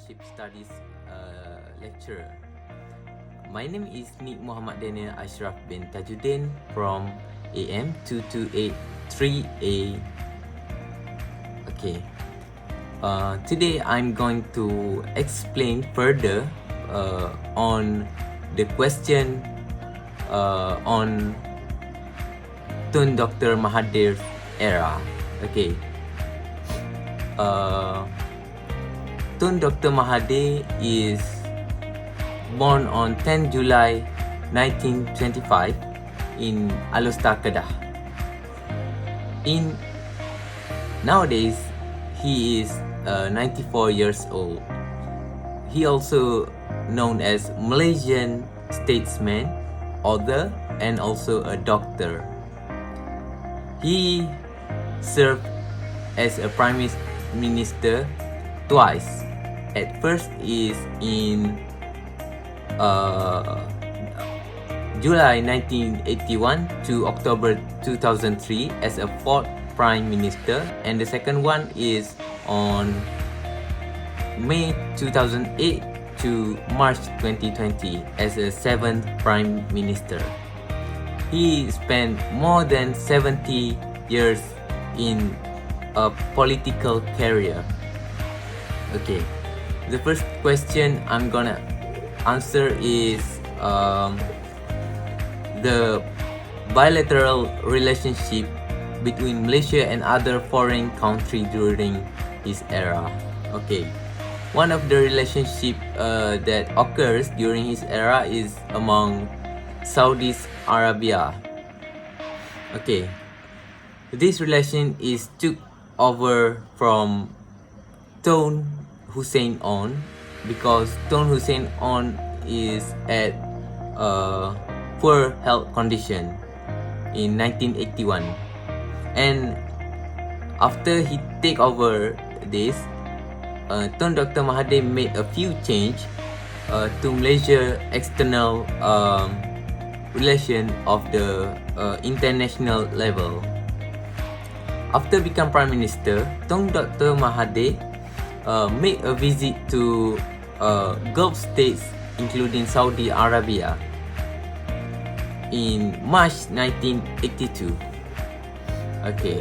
Entrepreneurship Studies lecturer. My name is Nik Muhammad Daniel Ashraf bin Tajuddin from AM 2283A. Okay. Today I'm going to explain further on the question on Tun Dr. Mahathir's era. Okay. Tun Dr. Mahathir is born on 10 July 1925 in Alostar, Kedah. Nowadays, he is 94 years old. He also known as Malaysian statesman, author, and also a doctor. He served as a prime minister twice. At first is in July 1981 to October 2003 as a fourth prime minister, and the second one is on May 2008 to March 2020 as a seventh prime minister. He spent more than 70 years in a political career. Okay, the first question I'm gonna answer is the bilateral relationship between Malaysia and other foreign countries during his era. Okay, one of the relationship that occurs during his era is among Saudi Arabia. Okay, this relation is took over from Tun Hussein On, because Tun Hussein On is at poor health condition in 1981, and after he take over this, Tun Dr. Mahathir made a few change to Malaysia external relation of the international level. After become Prime Minister, Tun Dr. Mahathir made a visit to Gulf states including Saudi Arabia in March 1982. Okay,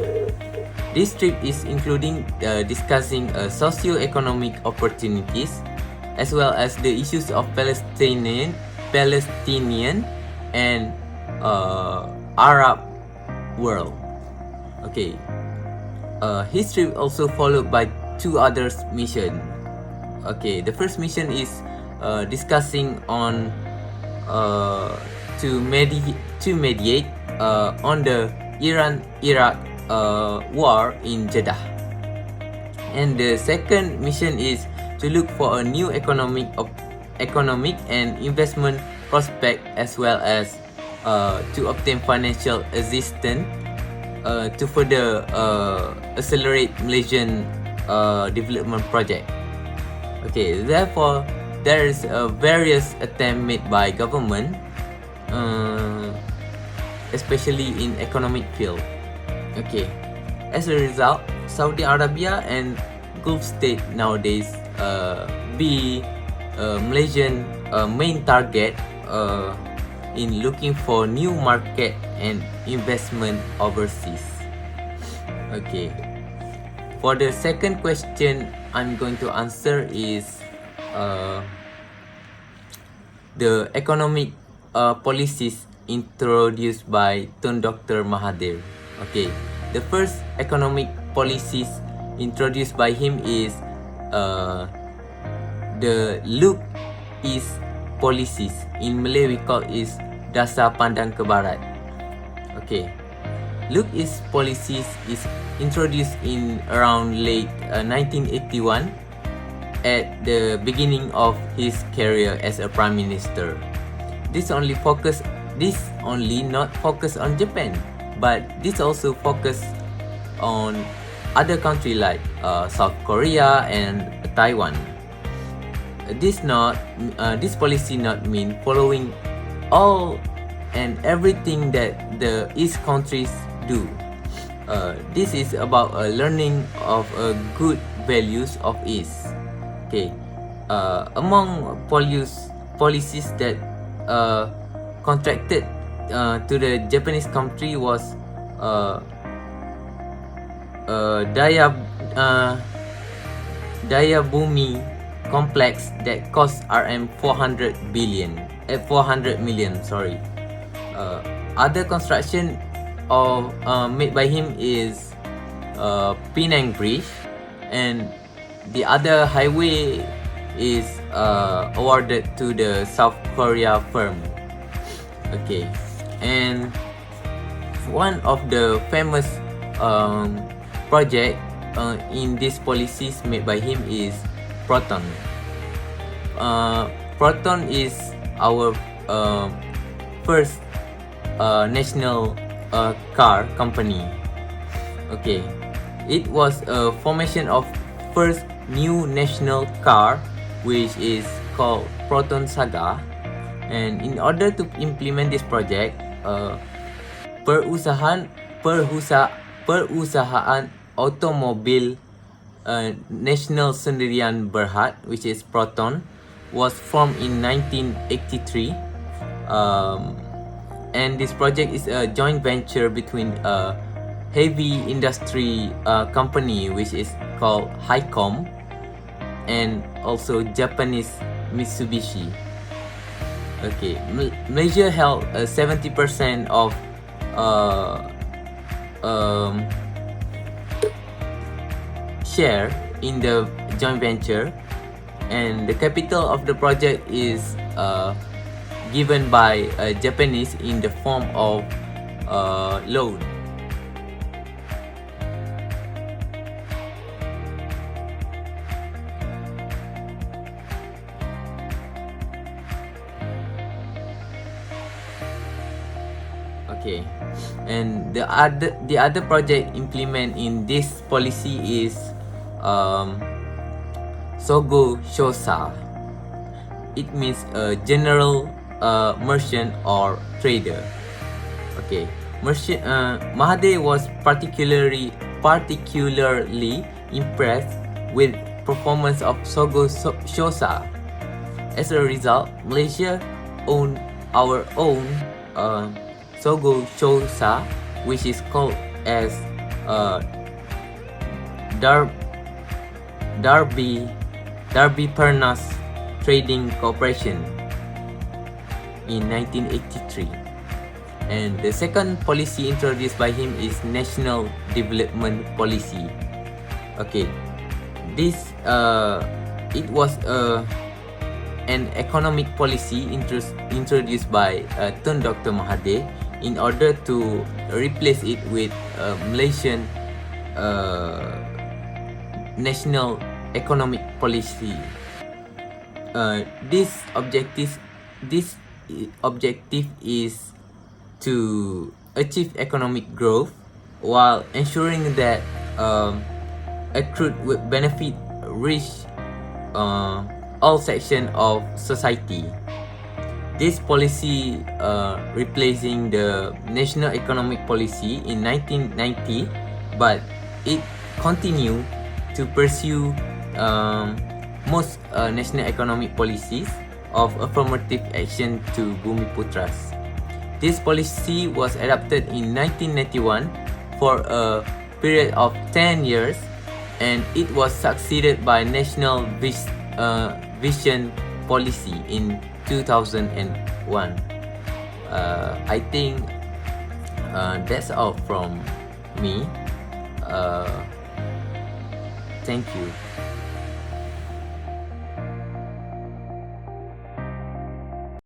this trip is including discussing socio-economic opportunities as well as the issues of Palestinian and Arab world. Okay, his trip also followed by two other mission. Okay, the first mission is discussing on to mediate on the Iran-Iraq war in Jeddah, and the second mission is to look for a new economic and investment prospect, as well as to obtain financial assistance to further accelerate Malaysian development project. Okay, therefore there is various attempt made by government, especially in economic field. Okay, as a result, Saudi Arabia and Gulf state nowadays be Malaysian main target in looking for new market and investment overseas. Okay, for the second question I'm going to answer is the economic policies introduced by Tun Dr. Mahathir. Okay, the first economic policies introduced by him is the Look East policies. In Malay we call is Dasar Pandang ke Barat. Okay, Look East policies is introduced in around late 1981 at the beginning of his career as a prime minister. This not focus on Japan, but this also focus on other countries like South Korea and Taiwan. This policy not mean following all and everything that the East countries do. This is about learning of good values of East. Okay, among policies that contracted to the Japanese country was Dayabumi complex that cost Rm 400 million. Sorry. Other construction of made by him is Penang Bridge, and the other highway is awarded to the South Korea firm. Okay, and one of the famous project in these policies made by him is Proton. Proton is our first national car company. Okay, it was a formation of first new national car, which is called Proton Saga. And in order to implement this project, perusahaan automobil national sendirian Berhad, which is Proton, was formed in 1983. And this project is a joint venture between a heavy industry company, which is called Highcom, and also Japanese Mitsubishi. Okay, Malaysia held 70% of share in the joint venture, and the capital of the project is given by Japanese in the form of loan. Okay, and the other project implement in this policy is Sogo Shosa. It means a general merchant or trader. Okay, Mahathir was particularly impressed with performance of Sogo Shosa. As a result, Malaysia owned our own Sogo Shosa, which is called as Darby Pernas Trading Corporation in 1983. And the second policy introduced by him is National Development Policy. Okay, this it was an economic policy introduced by Tun Dr. Mahathir in order to replace it with Malaysian national economic policy. This objective is to achieve economic growth while ensuring that accrued benefit reach all sections of society. This policy replacing the national economic policy in 1990, but it continued to pursue most national economic policies of affirmative action to Bumiputras. This policy was adopted in 1991 for a period of 10 years, and it was succeeded by National Vision Policy in 2001. I think that's all from me. Thank you.